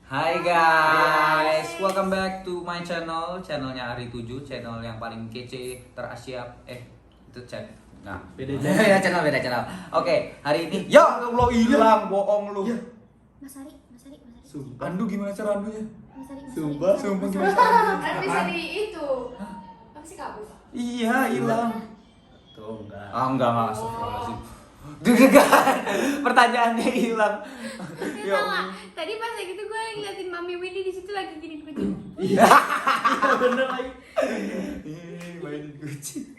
Hai guys, welcome back to my channelnya Ari 7, channel yang paling kece terasia. Itu channel. Nah, beda channel. Oke, hari ini ya Allah hilang, bohong lu. Ya. Mas Ari. Sumpah. Andu gimana cara andunya? Mas Ari. Sumpah gimana? Kan bisa di itu. Apa sih kabur? Iya, hilang. Tuh enggak. Enggak astagfirullahaladzim. Deg-degan, pertanyaannya hilang. Tahu nggak? Tadi pas kayak gitu gue ngeliatin Mami Windy di situ lagi gini kucing. Iya. Bener lagi. Mainin kucing.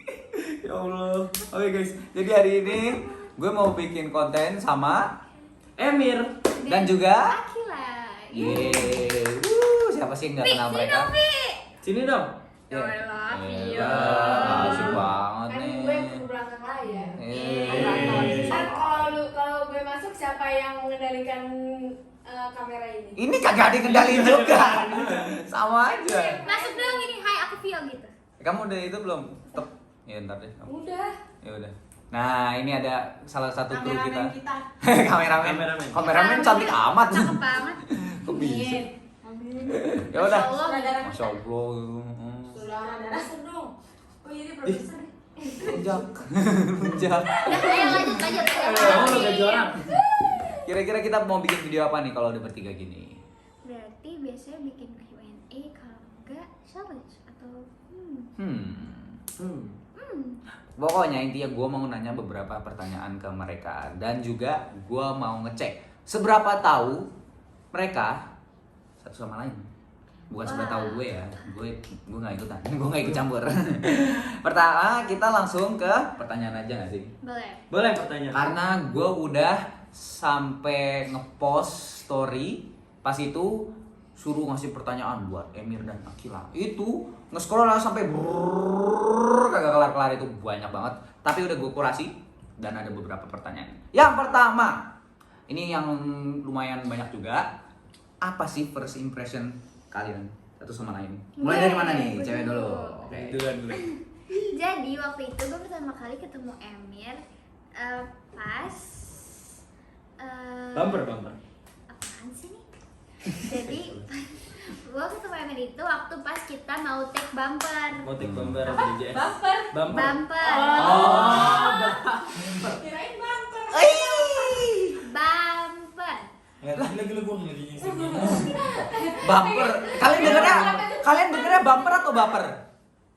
Ya Allah. Oke guys, jadi hari ini gue mau bikin konten sama Emir. dan juga Akila. Yeay. Siapa sih yang nggak kenal mereka? Sini dong. Ya Allah, Iya. Asik banget Kan nih. gue ke belakang layar. Yeay. Kan kalau gue masuk siapa yang mengendalikan kamera ini? Ini kagak ada yang kendaliin juga. Sama aja. Masuk dong ini, hai aku Vio gitu. Kamu udah itu belum? Stop. Ya ntar deh. Udah. Ya udah. Nah, ini ada salah satu kru kita. Kameramen kita. Kameramen cantik amat. Cakep banget. Kok bisa? Amin. Ya udah. Masya Allah. Masya Allah. Sudah darah dong. Oh iya, dia produser. Lunjak. Lunjak. Udah, ayo lanjut. Kamu udah gaji orang. Kira-kira kita mau bikin video apa nih kalau udah bertiga gini? Berarti biasanya bikin Q&A, kalau enggak challenge atau Pokoknya intinya gue mau nanya beberapa pertanyaan ke mereka dan juga gue mau ngecek seberapa tahu mereka satu sama lain. Bukan seberapa tahu gue ya, gue nggak ikutan, gue nggak ikut campur. Pertama kita langsung ke pertanyaan aja nggak sih? boleh. Boleh pertanyaan. Karena gue udah sampai ngepost story pas itu suruh ngasih pertanyaan buat Emir dan Akila. Itu nge-scroll langsung sampai kagak kelar-kelar, itu banyak banget. Tapi udah gue kurasi dan ada beberapa pertanyaan. Yang pertama, ini yang lumayan banyak juga. Apa sih first impression kalian satu sama lain? Mulai dari mana nih? Cewek dulu. Oke. Dulu. Jadi waktu itu gue pertama kali ketemu Emir pas Bumper. apaan sih nih? Jadi gue ketemu Emir itu waktu pas kita mau take bumper. Motif bumper BJS. Bumper. Bumper. Kirain bumper. Bumper. Gila gua ngeliatnya sini. Bumper. Kalian dengernya bumper atau baper?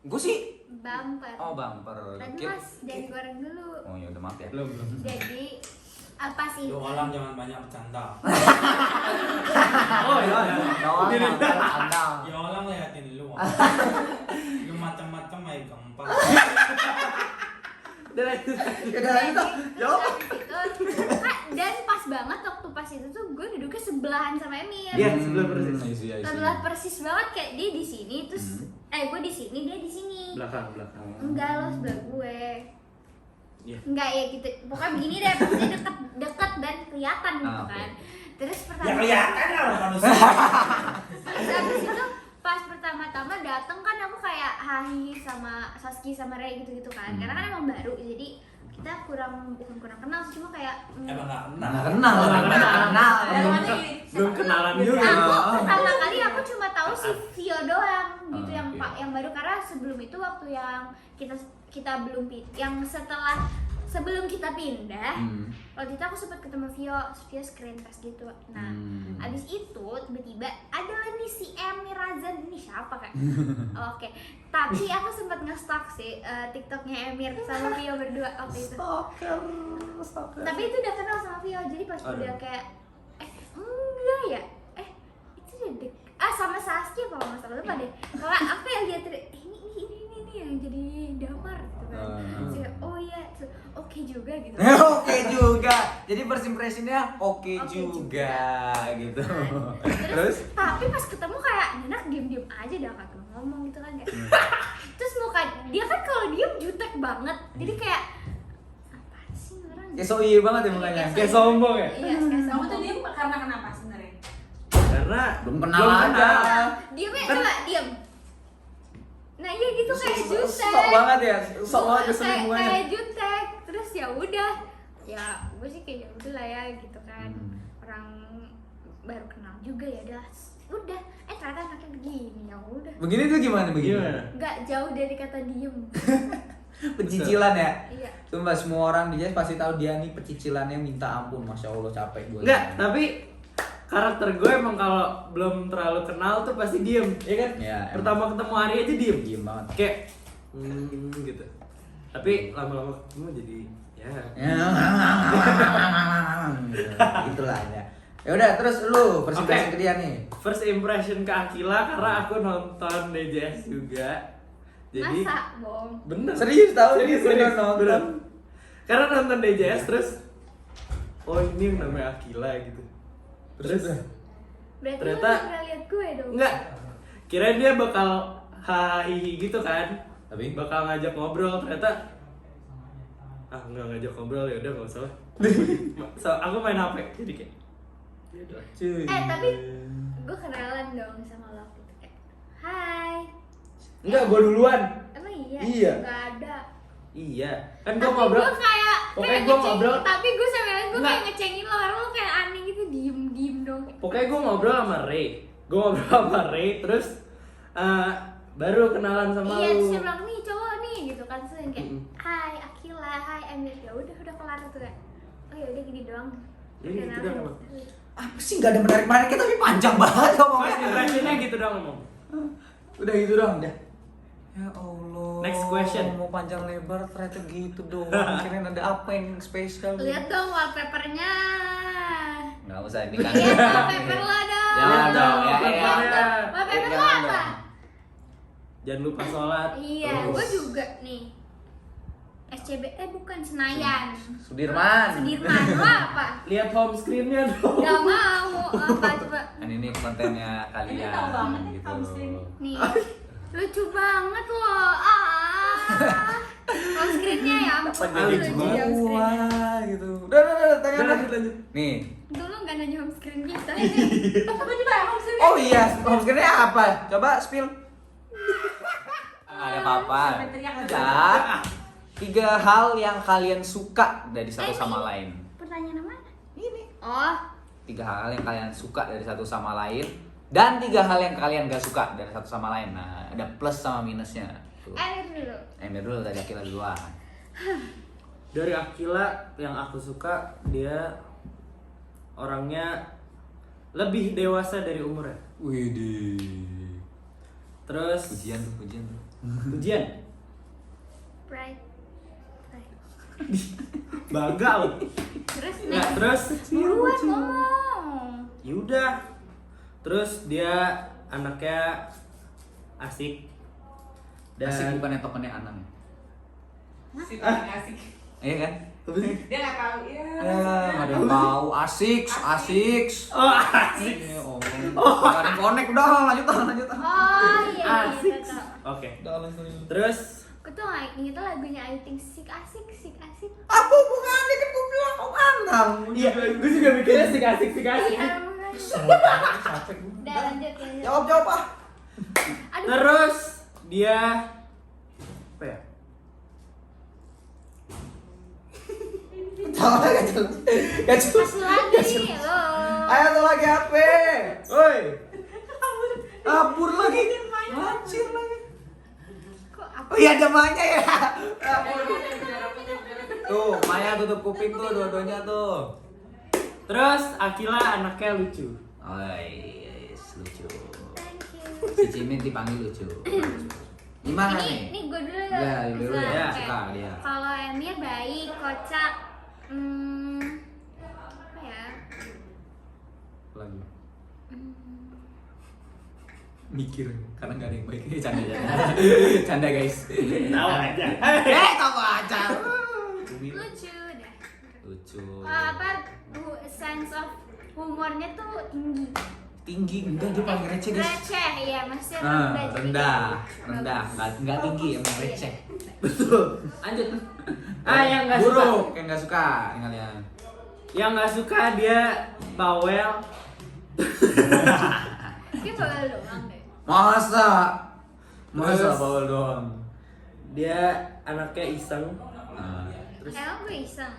Gue sih Bumper. oh bumper. Tadi Kira- mas dari goreng dulu. Oh ya udah maaf ya. Belum. Jadi apa sih? Lu orang jangan banyak bercanda. Oh iya. Ya orang liatin lu. Lu macam-macam aja gampang. Udah lanjut. Jawab. Dan pas banget waktu pas itu tuh gue duduknya sebelahan sama Emir. Iya, sebelah persis. Sebelah persis banget, kayak dia di sini terus gue di sini, dia di sini. Belakang. Enggak, lo sebelah gue. Iya. Enggak ya gitu. Pokoknya begini deh, pasti deket dan kelihatan gitu oke. kan. Terus Ya pertama kelihatan lah orang manusia. terus habis itu pas pertama-tama dateng kan aku kayak Hahi sama Saski sama Ray gitu-gitu kan. Karena kan emang baru, jadi kita bukan kurang kenal sih, cuma kayak Emang nggak kenal. Nggak kenal, banyak kenal. Belum kenalan juga. Aku pertama kali aku cuma tahu si Vio doang gitu, yang Vio. Pak yang baru, karena sebelum itu waktu yang kita belum yang sebelum kita pindah, waktu itu aku sempat ketemu Vio screen test gitu. Nah, abis itu tiba-tiba ada nih si Emir Razan, ini siapa kan? Oke, tapi aku sempat nge-stalk sih TikToknya Emir sama Vio berdua waktu itu. Stalker. Tapi itu udah kenal sama Vio, jadi pas udah kayak enggak ya, itu udah sama Saski apa nggak salah, lupa deh. Kalau aku yang lihat ini yang jadi damar gitu kan. Saya, oh iya, oke juga gitu. Oke juga. Jadi first impressionnya oke Oke juga gitu. Nah, terus tapi pas ketemu kayak enak diem aja dah, kagak ngomong gitu kan kayak. Terus muka dia kan kalau diem jutek banget, jadi kayak apaan sih orang? Kayak so iya banget ya mukanya. Iya, Kayak sombong ya? Iya, kayak Kamu tuh sombong. dia karena kenapa sebenarnya? Karena Belum kenal aja. Diemnya coba diem. Nah iya gitu kayak jutek. Sok banget ya. Sok banget keselin mukanya. Kayak jutek. Terus ya udah, ya gue sih kayak ya udah lah ya gitu kan. Orang baru kenal juga ya udah ternyata anaknya begini ya udah Begini tuh gimana begini? Gimana? nggak jauh dari kata diem. Pecicilan ya. Iya. Sumpah semua orang di Jazz pasti tahu dia nih pecicilannya minta ampun. Masya Allah capek gue. Enggak, tapi karakter gue emang kalau belum terlalu kenal tuh pasti diem, ya kan? Ya, emang. Pertama ketemu Ari aja diem. Diem banget. Kayak gitu. Tapi lama-lama ketemu jadi ya. Itulah ya. Ya udah terus lu Oke. presentasi ke dia nih. First impression ke Akila karena aku nonton DJS juga. Jadi Masa bohong? bener. Serius tahu Serius, bener serius, nonton. bener. Karena nonton DJS terus oh ini yang namanya Akila gitu. Terus Berarti ternyata lu pernah lihat gue dong? enggak. Kirain dia bakal hahihi gitu kan. Tapi Bakal ngajak ngobrol, ternyata nggak ngajak ngobrol, ya udah nggak usah lah. So, aku main HP jadi kayak ya udah. cuy. Tapi gue kenalan dong sama lo gitu kayak hai. Enggak, gua duluan. Emang iya? Iya. Gak ada. Iya, kan Tapi gua ngobrol. gue kayak Pokoknya kayak gua ngecengin, ngobrol. tapi gue sampai gue Nggak. kayak ngecengin lo karena lo kayak aneh gitu diem dong. Pokoknya gua ngobrol sama Ray. Gua ngobrol sama Ray terus baru kenalan sama Iya, lu. terus dia bilang nih cowok nih gitu kan, terus yang kayak Mm-mm. hai Akila, hai Emir, ya udah kelar tuh kayak oh ya udah gini doang. Ya, gitu Kenalan. doang emang. Apa sih nggak ada menarik-menariknya tapi panjang banget First ngomongnya. impressionnya gitu dong ngomong. Udah gitu dong, udah. Ya Allah. Next question. Mau panjang lebar ternyata gitu doang. Kirain ada apa yang spesial. Lihat dong wallpapernya. Nggak usah ini kan. Lihat wallpaper lo dong. Jangan dong, ya, Lihat ya. dong. Wallpaper lo Jangan apa? dong. Jangan lupa sholat. Iya, Terus. gue juga nih. SCB, bukan Senayan. Sudirman. Sudirman, lo apa? Lihat home screen-nya dong. Gak mau, apa coba? Kan ini kontennya kalian. Ini tahu banget nih, gitu. home screen. Nih, lucu banget loh. Home screen-nya ya ampun, Kapan jadi lucu ya home screen-nya. Wah, gitu. Udah, tanya Udah, lanjut. lanjut. Nih. Dulu gak nanya home screen kita. Apa juga ya home screen? Oh iya, home screen-nya apa? Coba spill. Ada apa-apa. Sampai teriak aja. Dan 3 hal yang kalian suka dari satu sama lain. Pertanyaan mana? Ini. Oh, 3 hal yang kalian suka dari satu sama lain dan 3 hal yang kalian gak suka dari satu sama lain. Nah, ada plus sama minusnya. Tuh. Emir dulu. Emir dulu tadi Akila duluan. Dari Akila yang aku suka dia orangnya lebih dewasa dari umurnya. Widih. Terus Pujian tuh. ujian Pride. bangga loh. Terus Nggak, next. terus Buruan ngomong. yaudah. Terus dia anaknya asik dan Asik bukan yang tokennya Anang. Si paling asik. Iya kan? Dia nggak tahu ya. Ya, nggak ada yang tahu. Asik. oh asik. Iya, nggak ada yang connect. Udah, lanjut. Oh iya, Asik. iya, tahu. Oke. Udah, langsung. Terus Aku tuh nggak inget tuh lagunya I Think Sik Asik. Apa hubungannya kan gue bilang Om Anang. iya, gue juga mikirnya asik. Iya, Capek gue. udah lanjut ya. Jawab ah. Aduh, Terus dia apa ya? Tahu gak jelas. Gak jelas. satu lagi lo. Ayo tuh lagi HP. Woi. Kabur lagi. Lancir lagi. Kok apa? Oh iya ada Maya ya. Tuh, Maya tutup kuping tuh dua-duanya tuh. Terus Akila anaknya lucu. Oh yes, lucu. Thank you. Si Cimin dipanggil lucu. Gimana nih? Ini gue dulu Ya, dulu ya. Ya, Oke. Suka dia. Kalau Emir baik, kocak. Apa ya? Lagi. Mikir karena nggak ada yang baik. Canda. Canda guys. Tahu aja. Tahu aja. Lucu dah. Lucu. Sense of humornya tuh tinggi. Tinggi enggak dia paling receh guys. Receh, iya maksudnya Nah, rendah. rendah, nggak tinggi emang receh. Betul. Lanjut. Yang nggak suka. Buruk, yang nggak suka yang kalian. Yang nggak suka dia bawel. Dia bawel doang deh. Masa Terus- bawel doang. Dia anaknya iseng. Nah, Terus Emang gue iseng.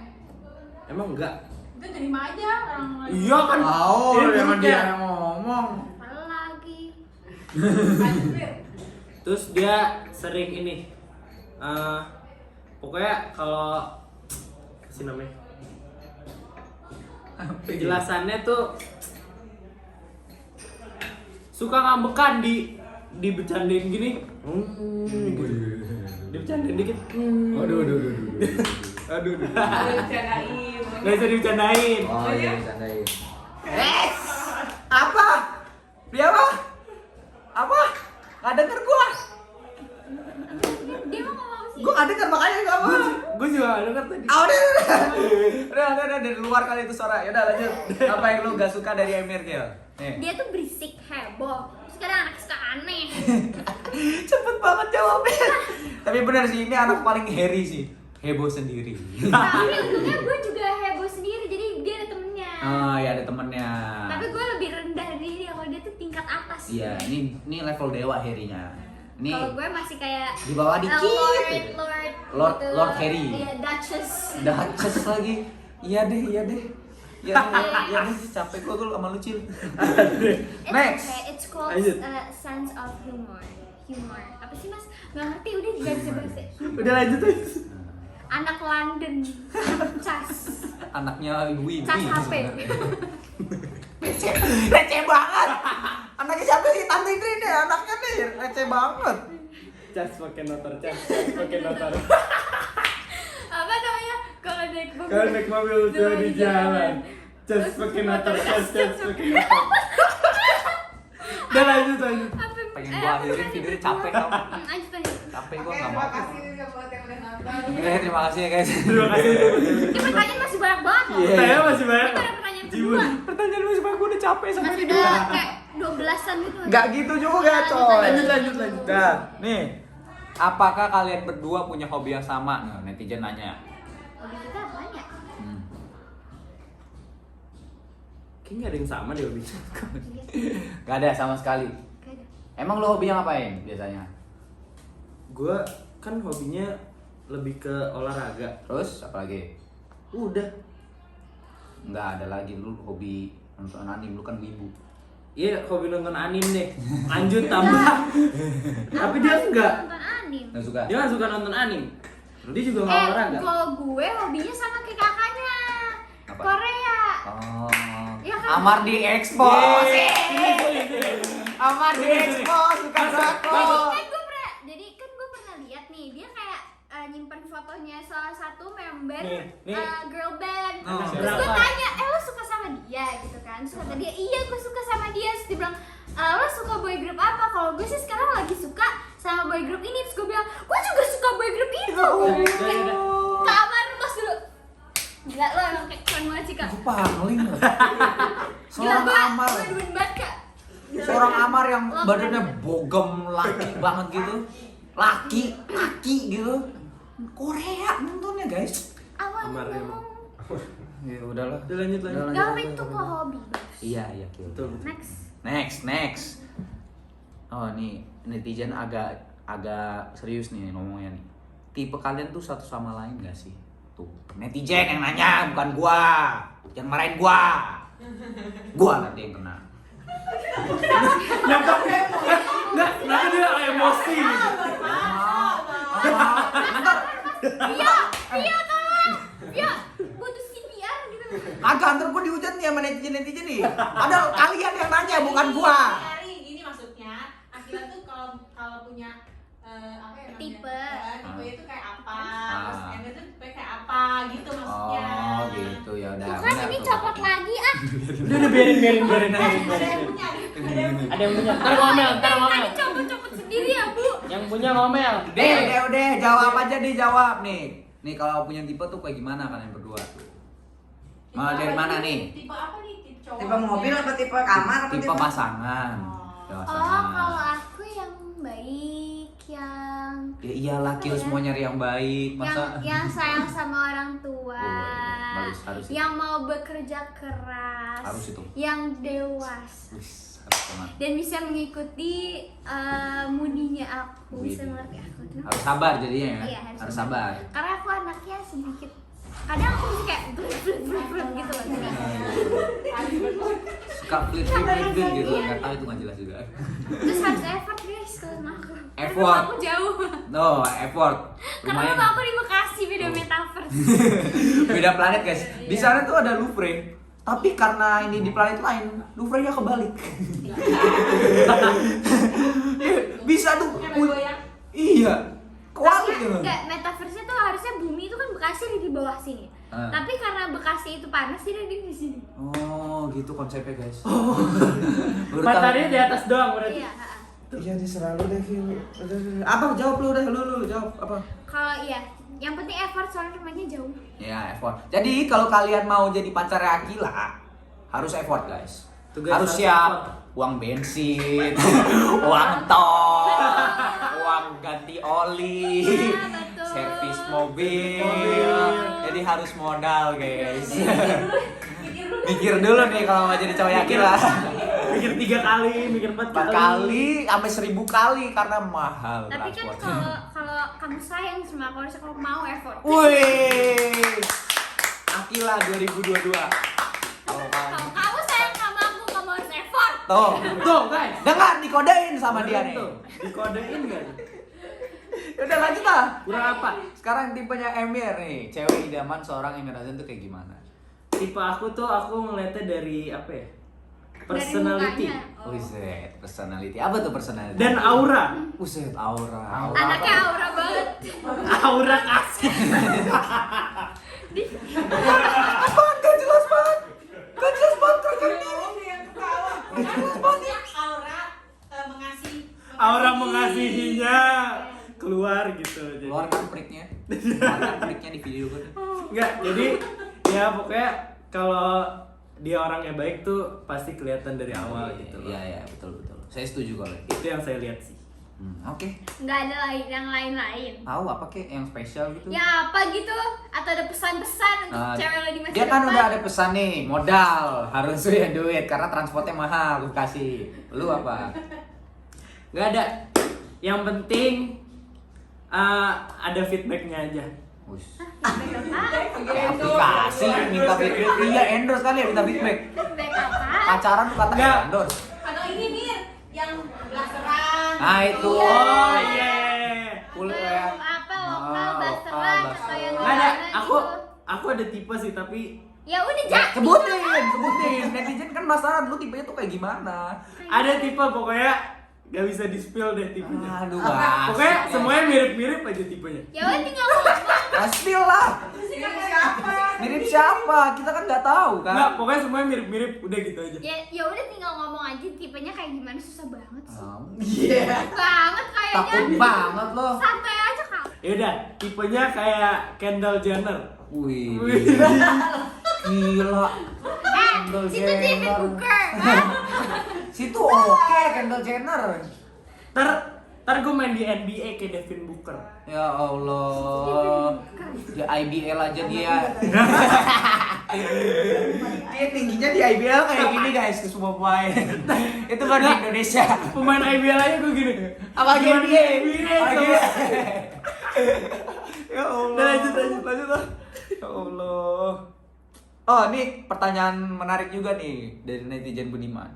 emang enggak? Itu terima aja orang lain. Iya kan. Oh, Ini emang buruknya. dia yang ngomong. Apa lagi? Lanjut, Fir. Terus dia sering ini. Pokoknya kalau sih namanya penjelasannya tuh suka ngambekan dibecandain gini. Dibecandain dikit. Aduh. Aduh. Bercandain. Nggak bisa dibecandain. Oh iya, bercandain. Apa? Dia apa? Apa? Nggak denger gua. Dia mau ngomong sih. Gua nggak denger makanya nggak mau. Gue juga nggak denger tadi. Ah, udah dari luar kali itu suara. Yaudah lanjut. Apa yang lu gak suka dari Emir Gil? Nih. Dia tuh berisik, heboh. Sekarang anak suka aneh. Cepet banget jawabnya. Tapi benar sih ini anak paling Harry sih. Heboh sendiri. Tapi untungnya gue juga heboh sendiri, jadi dia ada temennya. Oh ya ada temennya. Tapi gue lebih rendah dari dia, kalau dia tuh tingkat atas. Iya, ini level dewa Harry-nya. Ini Kalau gue masih kayak di bawah dikit. Lord Lord Harry. Iya, Duchess. Duchess lagi. Iya deh. Iya deh, capek gua sama lu Cil. Next. Okay, it's called Lanjut. sense of humor. Apa sih Mas? Gak ngerti, udah gak bisa bahasa. Udah lanjut aja. Anak London, cas Anaknya Ibu Ibu. Cas HP. Receh banget. Anaknya siapa sih? Tante Indri deh, anaknya nih receh banget. Cas pakai notor. Apa namanya? Kalau naik mobil. Kalau naik mobil tuh di jalan. Cas pakai notor. Cas pakai notor. Udah lanjut. Pengen gua akhirin video capek tau. Lanjut. Capek gua Oke, enggak terima mau. kasih juga buat yang udah nonton. Oke, terima kasih ya guys. Terima kasih. Ini pertanyaan masih banyak banget loh. Iya. Saya masih banyak. Kita ada pertanyaan Jiwon. kedua. Pertanyaan masih banyak, gua udah capek sampai Masih di udah kayak 12-an gitu. Enggak gitu juga, coy. Lanjut. Dah, nih. Apakah kalian berdua punya hobi yang sama? Nah, netizen nanya. Hobi kita apaan ya? Kayaknya ada yang sama deh hobi. Gak ada sama sekali. Gak ada. Emang lo hobinya ngapain biasanya? Gue kan hobinya lebih ke olahraga. Terus apa lagi? Udah. Nggak ada lagi, lu hobi nonton anime, lu kan wibu. Iya, hobi nonton anime deh. Lanjut tambah. Tapi dia enggak. Nonton anime. Nggak suka? Dia nggak suka nonton anime. Dia juga nggak olahraga. Kalau gue hobinya sama kayak kakaknya. Apa? Korea. Oh, Ya kan? Amar di expose. Yeay. Amar di expose, suka drakor. Jadi kan gue pernah lihat nih, dia kayak nyimpen fotonya salah satu member Nih. girl band. Oh. Terus gue Berapa? tanya, lo suka sama dia gitu kan? Terus kata dia, iya gue suka sama dia. Terus dia bilang, lo suka boy group apa? Kalau gue sih sekarang lagi suka sama boy group ini. Terus gue bilang, gue juga suka boy group itu. Kamar bos dulu. Gila, lo emang kayak keren banget sih kak. Gue pangling. Gila, Seorang Amar. gue demen banget kak. Seorang Amar yang badannya bogem laki banget gitu. Laki gitu. Korea nontonnya guys. Awalnya Amar ngomong, Ya udahlah. Udah lanjut. gak apa itu kok hobi. Iya, Kil. Betul. Next. Oh, nih netizen agak serius nih ngomongnya nih. Tipe kalian tuh satu sama lain gak sih? Tuh, netizen yang nanya, bukan gua. Jangan marahin gua. Gua nanti yang kena. Enggak, kenapa dia emosi gitu? Via tolong. Via butuh CPR gitu. Agak ntar gua dihujat nih sama netizen nih. Padahal kalian yang nanya, bukan gua. Hari gini maksudnya, Akila tuh kalau punya apa ya namanya? Tipe. Tipe itu kayak apa? Ah. Terus Emir tuh tipe kayak apa gitu maksudnya. Oh, gitu ya udah. Bukan ini copot lagi ah. Udah biarin aja. Ada yang punya, ada yang punya. Ada yang punya. Ntar ngomel. Tadi copot sendiri ya bu. Yang punya ngomel. Udah, jawab aja dijawab nih. Nih kalau punya tipe tuh kayak gimana kalian berdua tuh? Mau Tipe dari apa mana nih? nih? Tipe apa nih? Tipe cowok? Tipe mobil apa tipe kamar apa Tipe pasangan. Tipe Oh pasangan. kalau aku yang baik, yang Ya iyalah, Kil semua nyari yang baik. Masa yang sayang sama orang tua, Oh, iya. Harus itu. yang mau bekerja keras, Harus itu. yang dewasa Wis, harus banget. dan bisa mengikuti moodinya aku, Wih. bisa mengerti aku tuh. Harus sabar jadinya ya. Iya, harus sabar. Karena aku anaknya sedikit kadang aku bisa kayak blur gitu loh. Suka flip gitu, nggak tahu itu nggak jelas juga. Terus harus effort guys kalau sama aku. Karena Effort. rumah aku jauh. No, effort. Karena Lumayan. rumah aku di Bekasi, beda metaverse. Beda planet guys. Di sana tuh ada Louvre. Tapi karena ini di planet lain, Louvre-nya kebalik. Bisa tuh. Iya. Kebalik gitu. Enggak, metaverse-nya tuh harusnya bumi itu kan Bekasi ada di bawah sini. Tapi karena Bekasi itu panas, jadi dia di sini. Oh, gitu konsepnya guys. Matahari di atas doang berarti. Iya, Iya, dia selalu deh. Apa jawab lu deh, lu jawab apa? Kalau iya, yang penting effort soalnya rumahnya jauh. Ya, effort. Jadi kalau kalian mau jadi pacarnya Akila, harus effort guys. Tugas Harus harus siap effort. uang bensin, uang tol, uang ganti oli, Iya, betul. servis mobil. Jadi harus modal guys. Mikir dulu nih kalau mau jadi cowok Akila. Mikir 3 kali, mikir 4 4 kali sampai 1000 kali karena mahal Tapi kan transport. kalau kamu sayang sama aku, harusnya kamu mau effort. Wih, Akila 2022. Kalau kamu sayang sama aku, kamu harus effort. Tuh, guys. dengar dikodein sama dia nih. Tuh, dikodein gak? Udah lanjut lah. Kurang apa? Sekarang tipenya Emir nih, cewek idaman seorang Emir Azan tuh kayak gimana? Tipe aku ngeliatnya dari apa ya? Dari Personality mukanya. Oh. Buset, personality. Apa tuh personality? dan aura. Buset, aura. Anaknya aura banget. Aura kasih. Apaan? Gak jelas banget. Gak jelas banget kan Aura mengasihinya keluar gitu. Jadi Keluarkan priknya. Keluarkan priknya di video gue. enggak, jadi ya pokoknya kalau dia orangnya baik tuh pasti kelihatan dari awal gitu loh. Iya, betul. Saya setuju kalau itu. Itu yang saya lihat sih. Oke. Nggak ada yang lain-lain. Tahu apa kek yang spesial gitu? Ya apa gitu? Atau ada pesan-pesan untuk Nah, cewek lo di masa dia kan depan? udah ada pesan nih, modal harus punya duit karena transportnya mahal, lu kasih. Lu apa? Nggak ada. Yang penting ada feedbacknya aja. Wus. Apa? Aplikasi minta feedback. Iya, endorse kali ya minta feedback. Feedback apa? Pacaran tuh kata Nggak. endorse. Atau ini Mir, yang blasteran. Nah, itu. Oh iya. Full Atau ya. yang apa lokal, lokal, blasteran atau yang Nggak ada. gimana Aku ada tipe sih tapi Ya udah Ya, jadi. sebutin. Netizen kan penasaran lu tipenya tuh kayak gimana. ada tipe pokoknya nggak bisa di spill deh tipenya. Aduh, Bas. Pokoknya semuanya mirip-mirip aja tipenya. Ya udah tinggal ngomong. Pasti lah. Mirip siapa? Kita kan nggak tahu kan. Nggak, pokoknya semuanya mirip-mirip udah gitu aja. Ya udah tinggal ngomong aja tipenya kayak gimana, susah banget sih. Iya. Banget kayaknya. Takut banget loh. Santai aja kak. Yaudah, tipenya kayak Kendall Jenner. Wih. Wih. Gila. Kendall Situ David Jenner. Booker. Situ oke Kendall Jenner. Ntar gue main di NBA kayak Devin Booker. Ya Allah. Di IBL aja dia. Dia tingginya di IBL kayak gini guys ke semua pemain. Itu baru di Indonesia. Pemain IBL aja gue gini. Apalagi Gimana NBA. NBA Apalagi sama- Ya Allah. Udah, lanjut lah. Ya Allah. Oh, ini pertanyaan menarik juga nih dari netizen Budiman.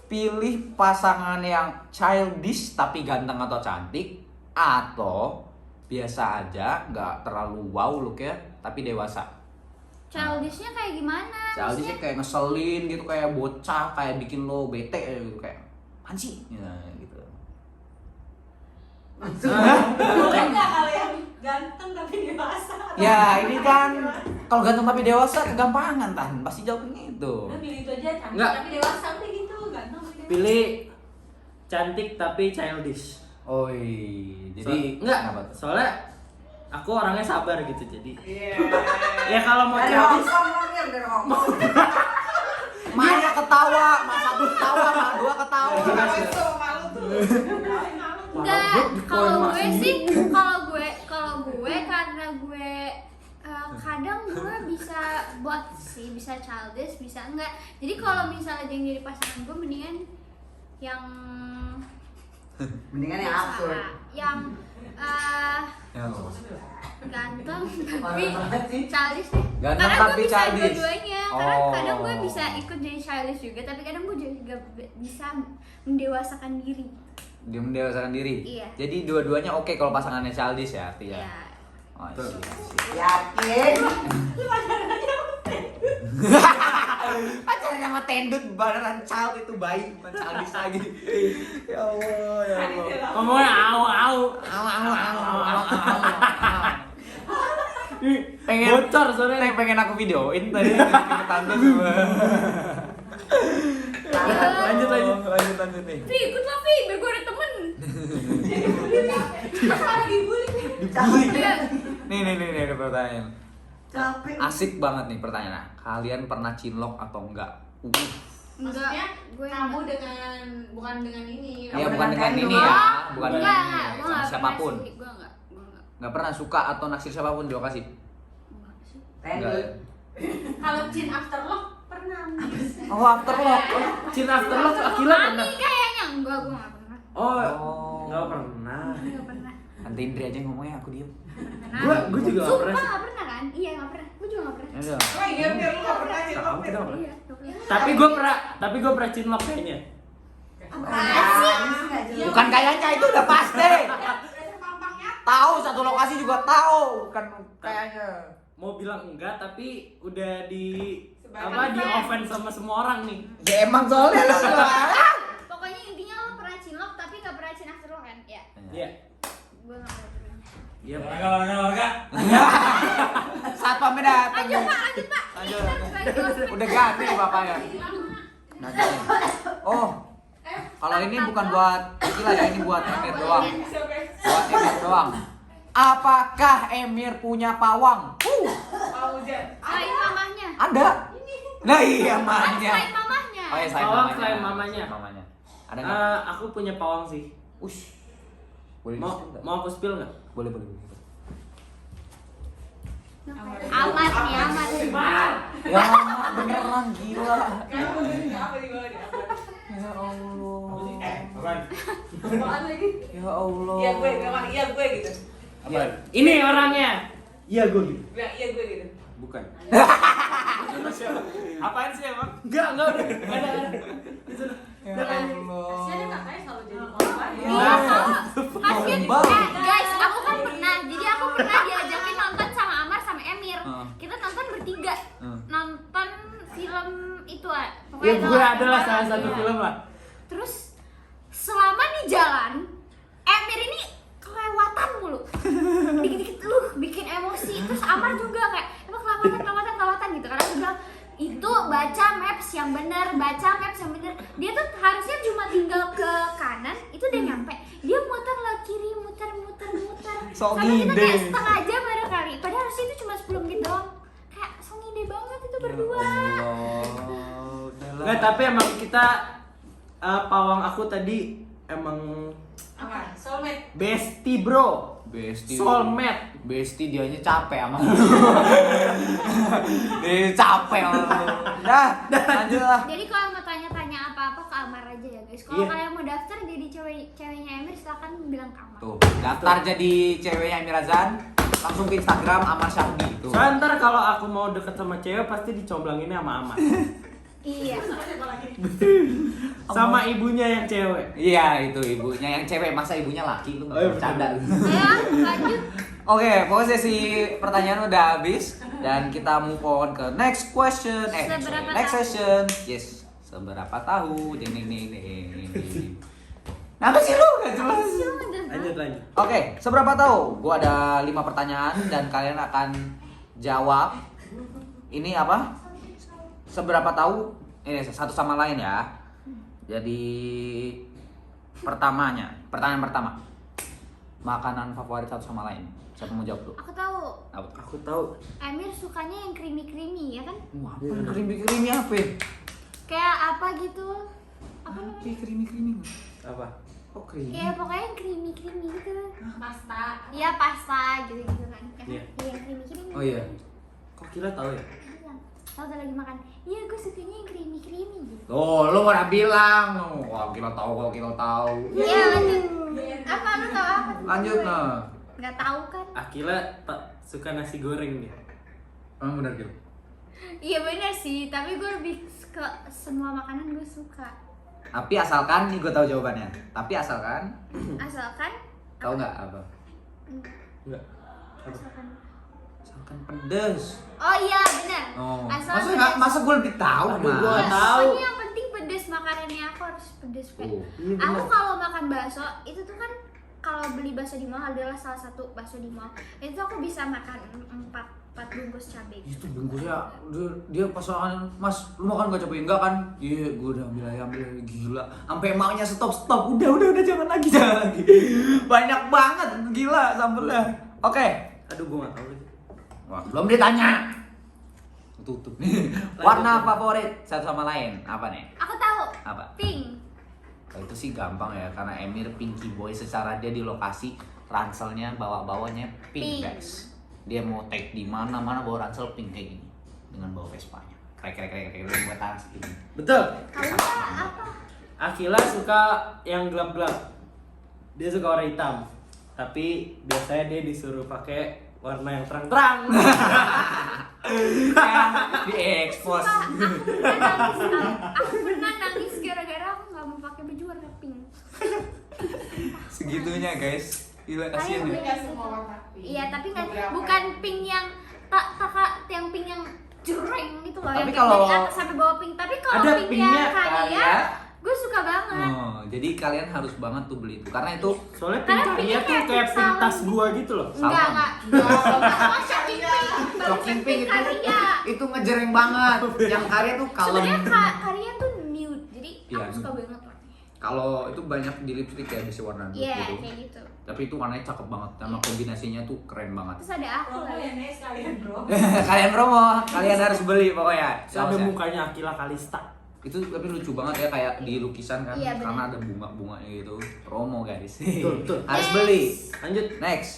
Pilih pasangan yang childish tapi ganteng atau cantik, atau biasa aja, nggak terlalu wow looknya tapi dewasa. Childishnya kayak gimana? Childishnya kayak ngeselin gitu, kayak bocah, kayak bikin lo bete gitu, kayak apaan sih? Ya, gitu. Enggak kalau yang ganteng tapi dewasa. Ya ini kan kalau ganteng tapi dewasa kegampangan Tan, pasti jawabnya itu. Udah pilih itu aja, cantik Enggak. tapi dewasa udah gitu, ganteng tapi dewasa. Pilih cantik tapi childish. Oi, jadi Enggak, kenapa tuh? soalnya aku orangnya sabar gitu jadi. Ya kalau mau Dari childish Hongkong, Mir, dari Hongkong. Maya ketawa, Mas Abu ketawa, Mas Dua ketawa. Enggak, kalau gue sih, kalau gue karena gue kadang gue bisa buat sih, bisa childish, bisa enggak. Jadi kalau misalnya yang jadi pasangan gue mendingan yang Mendingan yang Biasa. absurd. Yang Ya. ganteng tapi Parah banget sih. childish deh. Ganteng Karena gue tapi bisa childish. dua-duanya. Karena Oh. kadang gue bisa ikut jadi childish juga, tapi kadang gue juga bisa mendewasakan diri. Dia mendewasakan diri. Iya. Jadi dua-duanya oke kalau pasangannya childish ya artinya. Ya. Oh, iya. Yakin? Pacarnya sama tendut beneran child itu bayi bukan childish lagi. Ya Allah, ya Allah. Ngomongnya au. Pengen Bocor soalnya. pengen aku videoin tadi tante semua. Lanjut. Lanjut nih. Vi, ikut lah Vi, biar gue ada temen. Lagi bully. Iya. Nih ada pertanyaan. Capek. Asik banget nih pertanyaan. Kalian pernah cinlok atau enggak? Maksudnya gue kamu dengan bukan dengan ini. Ya Kamu bukan dengan dengan ini kain ya, doang? bukan enggak, dengan enggak, ini, gue sama enggak siapapun. pernah sih, gue enggak. Nggak pernah suka atau naksir siapapun di lokasi. Enggak sih. Tendut. Kalau Chin after lock pernah. Oh afterlock. Cinta afterlock Akila pernah. Mami kayaknya enggak, gue enggak pernah. Oh, Oh. nggak pernah. Enggak pernah. Nanti Indri aja yang ngomongnya aku diem. Gue juga nggak Sumpah pernah sih. enggak pernah kan? Iya enggak pernah. Gue juga enggak pernah. Ya udah. Oh iya, biar lu gak pernah aja. Kamu kita nggak pernah. Iya, enggak pernah. Tapi gue pernah cinlok kayaknya. Bukan kayaknya itu udah pasti. Tahu satu lokasi juga tahu, bukan kayaknya. Mau bilang enggak tapi udah di Sebagai di fans. offense sama semua orang nih. Ya emang soalnya lo. Pokoknya intinya lo pernah cinlok tapi enggak pernah cin after lo kan? Iya. Iya. Gue enggak pernah. Iya. Warga. Satpamnya datang. Lanjut Pak, lanjut Pak. Lanjut. Lanjut. Udah ganti bapaknya. Nanti. Oh, kalau ini bukan buat Akila ya, ini buat Emir doang. Buat Emir doang. Apakah Emir punya pawang? Selain mamahnya. Ada. Nah iya mamanya. Selain mamahnya. Oh ya Pawang selain mamanya. Mamanya. Ada nggak? Aku punya pawang sih. Ush. Boleh Mau di-spill nggak? mau aku spill nggak? Boleh. Amat nih, amat. Ya beneran gila. Ya Allah. Ya Allah. Iya gue gitu. Apaan? Ini orangnya. Iya gue gitu. Iya gue gitu. Bukan. Apaan sih emang? Enggak udah. Ada. Ya Allah. Kasian kakaknya selalu jadi korban. Iya, kasian. Gombal. Guys, aku kan pernah. Jadi aku pernah diajakin nonton sama Amar sama Emir. Kita nonton bertiga. Nonton film itu Ya gue adalah salah satu film lah. Terus selama di jalan, Emir ini kelewatan mulu. Dikit-dikit bikin emosi. Terus Amar juga kayak emang kelewatan gitu. Karena aku bilang itu baca maps yang bener. Dia tuh harusnya cuma tinggal ke kanan, itu udah nyampe. Dia muter lah kiri, muter. Sok Sampai kita ngide. kayak setengah jam baru kali. Padahal harusnya itu cuma 10 menit doang. Kayak sok ngide banget itu berdua. Nggak, tapi emang kita pawang aku tadi emang Apa? Soulmate. bestie bro. Besti. Soulmate. Besti dianya capek sama lu. Dia capek sama lu. Dah, lanjut lah. Jadi kalau mau tanya-tanya apa-apa ke Amar aja ya guys. Kalau Iya. kalian mau daftar jadi ceweknya Emir silakan bilang ke Amar. Tuh, daftar jadi ceweknya Emir Azan, langsung ke Instagram Amar Syahdi tuh. Soalnya ntar kalau aku mau deket sama cewek pasti dicomblanginnya sama Amar. Iya. Sama ibunya yang cewek. Iya, itu ibunya yang cewek, masa ibunya laki lu Oh, iya, enggak bercanda. Ayo lanjut. Oke, pokoknya sesi pertanyaan udah habis dan kita move on ke next question. Seberapa next tahu? session. Yes. Seberapa tahu? Ini. Apa sih lu? Gak jelas. Lanjut. Oke, seberapa tahu? Gua ada 5 pertanyaan dan kalian akan jawab. Ini apa? Seberapa tahu? Ini satu sama lain ya. Jadi pertanyaan pertama. Makanan favorit satu sama lain. Siapa mau jawab dulu? Aku tahu. Apa? Aku tahu. Emir sukanya yang creamy ya kan? Wah, apa creamy apa? Kayak apa gitu? Apa namanya? Creamy. Apa? Kok creamy? Ya pokoknya yang creamy gitu. Pasta. Iya pasta gitu kan. Iya. Yang creamy. Oh iya. Kok Kila tahu ya? Iya. waktu lagi makan, iya gue sukanya yang creamy gitu. Oh, lu udah bilang. Wah, kita tahu kalau kita tahu. Iya lanjut. Apa lu tau apa? Lanjut nah. Nggak tahu kan? Akila tak suka nasi goreng nih. Emang benar gitu. Iya benar sih, tapi gue lebih ke semua makanan gue suka. Tapi asalkan nih gue tahu jawabannya. Tapi asalkan Asalkan tahu nggak apa? Enggak. asalkan. Asalkan pedes. Oh iya benar. Oh. Asal Masa gue lebih tahu Aduh, mah. gua Ya, tahu. pokoknya yang penting pedes makanannya aku harus pedes Pe. Oh. Iya, Aku benar. kalau makan bakso itu tuh kan kalau beli bakso di mall adalah salah satu bakso di mall. Itu aku bisa makan 4 bungkus cabai. Itu bungkusnya dia pasangan, Mas, lu makan gak cabai enggak kan? Iya, gue udah ambil aja gila. Sampai emaknya stop. Udah jangan lagi. Banyak banget gila sambelnya. Oke. Aduh, gua enggak tahu lagi. Wah, belum ditanya. Tutup nih. Warna favorit satu sama lain apa nih? Aku tahu. Apa? Pink. Kalau itu sih gampang ya, karena Emir Pinky Boy secara dia di lokasi ranselnya bawanya pink, Pink. guys. Dia mau take di mana bawa ransel pink kayak gini dengan bawa Vespanya. Krek buat tangan segini. Betul. Kamu apa? Akila suka yang gelap-gelap. Dia suka warna hitam. Tapi biasanya dia disuruh pakai warna yang terang-terang. Di expose. Aku pernah nangis gara-gara aku nggak mau pakai baju warna pink. Segitunya guys. Gila kasihan Kalian ya. Nggak semua warna pink. Iya, tapi nggak Beberapa. bukan pink yang yang pink yang jreng gitu loh. Tapi yang kalau- dari atas sampai bawah pink. Tapi kalau Ada pinknya pinknya, Karya, gue suka banget. Oh, jadi kalian harus banget tuh beli itu karena itu Soalnya Karena pink pinknya tuh kayak kayak pink tas salem. gua gitu loh. Enggak, Sama. Sama shocking pink. Baru shocking pink itu Karya. itu ngejereng banget. Yang karya tuh kalem. Sebenarnya Karya tuh nude. Jadi Iya, aku suka nude. banget warnanya. Kalau itu banyak di lipstick ya bisa warna nude Iya, gitu. kayak gitu. Tapi itu warnanya cakep banget sama kombinasinya tuh keren banget. Terus ada aku Promo lagi. ya Nes kalian bro. Kalian promo, kalian harus beli pokoknya. Sampai Sausnya. mukanya Akila Kalista. Itu tapi lucu banget ya kayak di lukisan kan Iya, bener. karena ada bunga-bunganya gitu. Promo guys. Betul. Harus Next. beli. Lanjut. Next.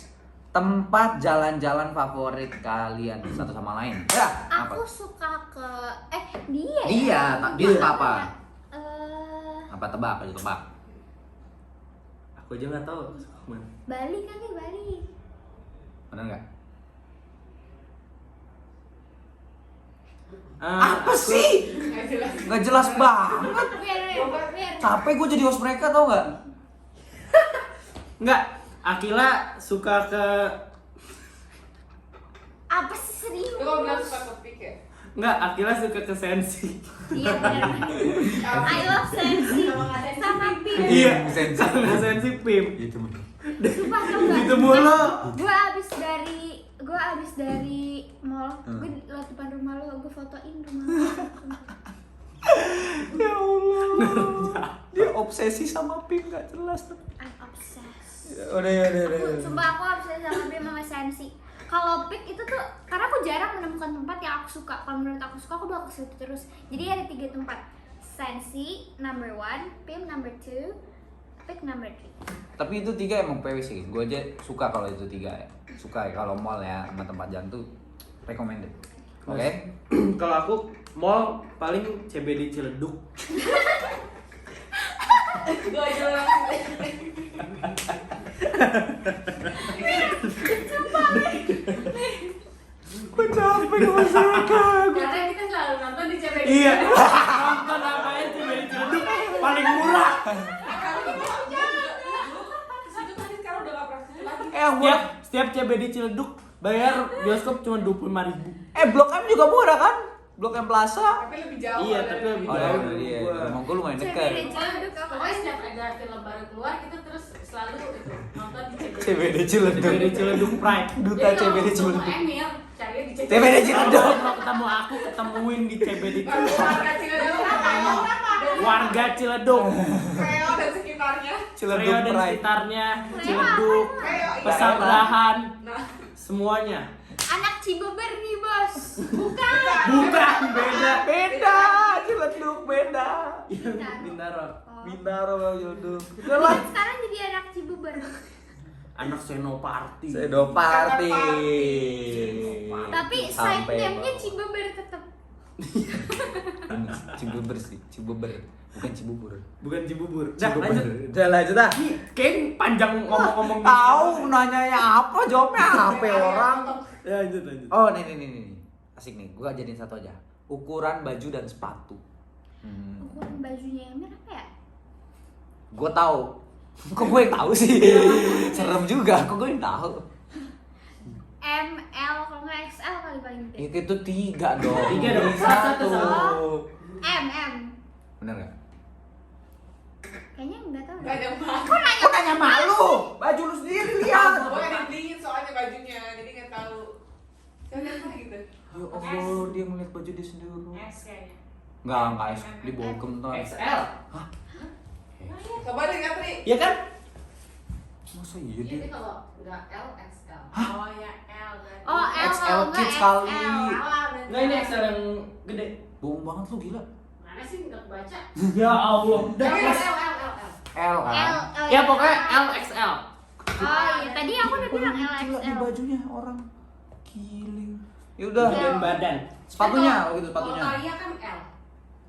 Tempat jalan-jalan favorit kalian satu sama lain. Ya, apa? Aku suka ke dia. Dia, tak dia apa? Apa tebak? Ayo tebak. Aku aja nggak tahu suka kemana. Bali kan ya Bali. Benar nggak? Apa sih? Nggak jelas. Nggak jelas banget. Biar. Capek gue jadi host mereka tau nggak? Enggak. Akila suka ke Apa sih serius? Lu kok bilang suka topik ya? enggak, Akila suka ke Sensi. Iya benar. I love Sensi sama Pim. Iya. Sensi. Ke Sensi Pim. Itu bener. Sumpah tau gak? Gitu mulu. Gue abis dari mall, gue lewat depan rumah lo, gue fotoin rumah lo. Ya Allah. Dia obsesi sama Pink gak jelas tuh. I'm obsessed. Udah. Sumpah aku obsessed sama Pim sama Sensi. Kalau Pink itu tuh, karena aku jarang menemukan tempat yang aku suka. Kalau menurut aku suka, aku bakal ke situ terus. Jadi ada 3 tempat. Sensi number 1, Pim number 2, Pink number 3. Tapi itu 3 emang PW sih. Gue aja suka kalau itu 3 ya. Suka ya kalau mall ya sama tempat jalan tuh recommended. Oke? Kalau aku mall paling CBD Ciledug. Gue aja Gue capek sama mereka. Karena kita selalu nonton di CBD. Iya. Nonton apaan CBD Ciledug paling murah. Kesitu tadi sekarang udah gak pernah kesitu lagi. Setiap CBD Ciledug bayar bioskop cuma 25.000. Blok M juga murah kan? Blok M Plaza. Tapi lebih jauh. Iya, dari- tapi lebih Oh jauh. iya, Gua. rumah gue lumayan CBD dekat. Ciledug apa? Pokoknya setiap ada film baru keluar, kita terus selalu itu nonton di CBD. CBD Ciledug. CBD Ciledug Pride. Duta Jadi kalau CBD mau Ciledug. ketemu Emil, carinya di CBD. CBD Ciledug. Kalau mau ketemu aku, ketemuin di CBD Ciledug. Warga Ciledug apa? Warga Ciledug. Kreo dan sekitarnya. Ciledug Kreo dan Pride. sekitarnya, Ciledug, Kreo, iya. Pesanggerahan, Nah, semuanya. Anak Cibeber nih bos. Bukan. Bukan, beda. Beda, Ciledug beda. Bintaro. Bintaro kalau Ciledug. Kan sekarang jadi anak Cibeber. Anak Senoparty. Sedo party. Tapi side Sampai name-nya bawah. Cibeber tetap. Cibeber sih, Cibeber, bukan Cibubur. Bukan Cibubur. Cibubur. Lanjut. Udah lanjut ah. Kayak panjang ngomong-ngomong. Tahu nanyanya apa, jawabnya apa orang. Ya, lanjut. Oh, nih. Asik nih, gua jadiin satu aja. Ukuran baju dan sepatu. Ukuran bajunya Emir apa ya? Gua tahu. Kok gue yang tahu sih? Serem juga, kok gue yang tahu. M, L, kalau nggak XL kali paling gede. Itu 3 dong. 3 dong. Satu. M. Bener nggak? Kayaknya nggak tahu. Gak ada mah. Kok nanya malu? Baju lu sendiri lihat. Gue yang dingin soalnya bajunya, jadi nggak tahu. Coba gitu. Ya Allah, dia melihat baju dia sendiri. S kayaknya. Enggak, dibogem tuh. XL. Coba deh Katri. Ya kan? Masa iya dia? Ini kalau nggak L, XL. Oh ya L. berarti. Oh, L XL kalau nggak kids kali. XL. Salah berarti. Enggak, ini XL yang gede. Bohong banget lu, gila. Mana sih nggak kebaca? Ya Allah. Tapi Udah. L kan? L. Ya pokoknya LXL. Oh iya, tadi aku udah bilang Gila nih LXL. bajunya orang giling. Ya udah. Dan badan. Sepatunya, oh gitu Kalau sepatunya. Talia kan L.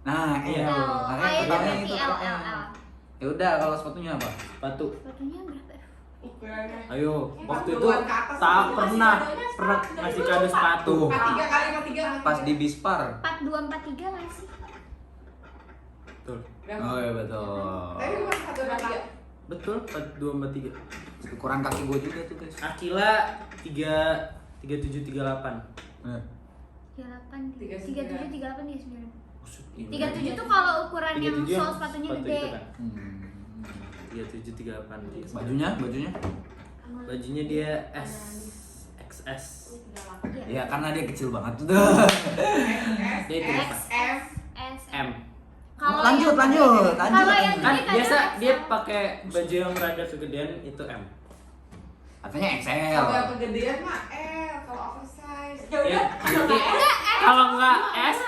Nah, iya. Iya. Oh Makanya iya, pertanyaannya berarti itu L. apa? Ya udah, kalau sepatunya apa? Sepatu. Sepatunya berapa? Ukurannya. Ayo, waktu itu 40-an ke atas tak masih pernah adanya pernah sepatu. ngasih kado sepatu. 43 kali 43. Pas di Bispar. 4243 nggak sih? Betul. Oh iya betul. Tapi bukan 1 Betul, 4243. Ukuran kaki gua juga tuh, guys. Akila 3738. 38, 39. 37, 38, 39. Maksud 37 tuh kalau ukuran yang 37 sol sepatunya sepatu gede. itu kan. Hmm. 3738. Bajunya? Bajunya dia S XS. Ya karena dia kecil banget tuh. Dia itu apa? F. S. M. Lanjut. Kalau yang Kan gede biasa kadang dia XL. pakai baju yang rada kegedean itu M. Katanya XL. Kalau yang kegedean mah L. Kalau oversize. Ya, nanti kalau nggak S,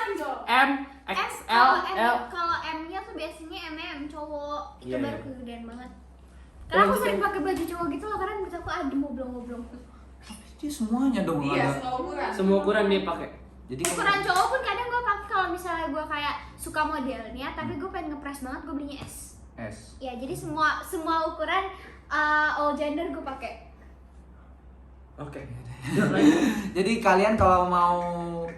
M, XL, L. Kalau M-nya tuh biasanya M cowok. Itu Iya, baru iya. kegedean banget. Karena aku Lanjut, sering ya. pakai baju cowok gitu loh, karena menurut aku adem ngobrol-ngobrol. Dia semuanya dong Iya, ada. semua ukuran. Semua ukuran dia pakai. Jadi Ukuran cowok pun kadang gue pakai kalau misalnya gue kayak suka modelnya, tapi gue pengen ngepres banget, gue belinya S. S. Ya, jadi semua ukuran all gender gue pakai. Oke. Jadi kalian kalau mau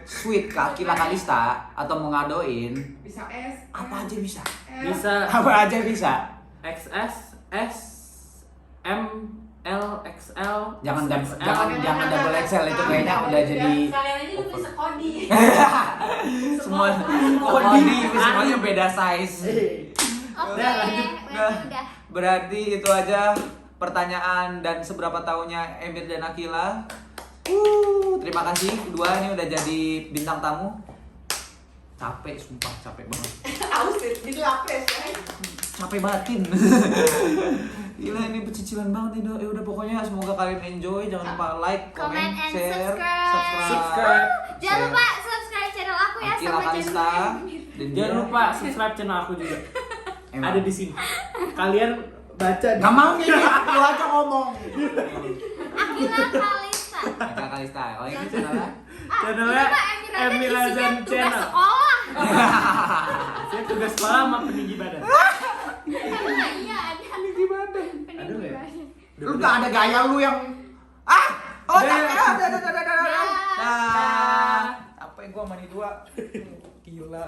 sweet ke Akila Kalista atau mau ngadoin, Bisa S. apa aja bisa. L. Bisa Apa aja bisa. XS, S, M, L, XL. Jangan XXL. jangan double XL itu kayaknya udah jadi Kalian aja udah bisa kodi. semua kodi semuanya beda size. Oke, Udah, lanjut. udah. Berarti itu aja pertanyaan dan seberapa tahunnya Emir dan Akila. Terima kasih kedua ini udah jadi bintang tamu. Capek, sumpah capek banget. Aus di lapis ya. Capek batin. Gila ini pecicilan banget ini. Ya udah pokoknya semoga kalian enjoy. Jangan lupa like, Comment comment, and share, Subscribe. Jangan lupa subscribe channel aku ya Akila sama Kalista. channel Dan Jangan dia- lupa subscribe channel aku juga. Emang. Ada di sini. Kalian baca. Nggak mau nih, lu aja ngomong. Akila Kalista. Akila Kalista. Oh ini channelnya. Channelnya Emir Azan tugas Channel. sekolah. Saya tugas sekolah sama peninggi badan. Emang iya ada. Tinggi badan. Ada nggak ya? Lu nggak ada gaya lu yang oh Udah. dah. Capek gua sama nih dua. Gila.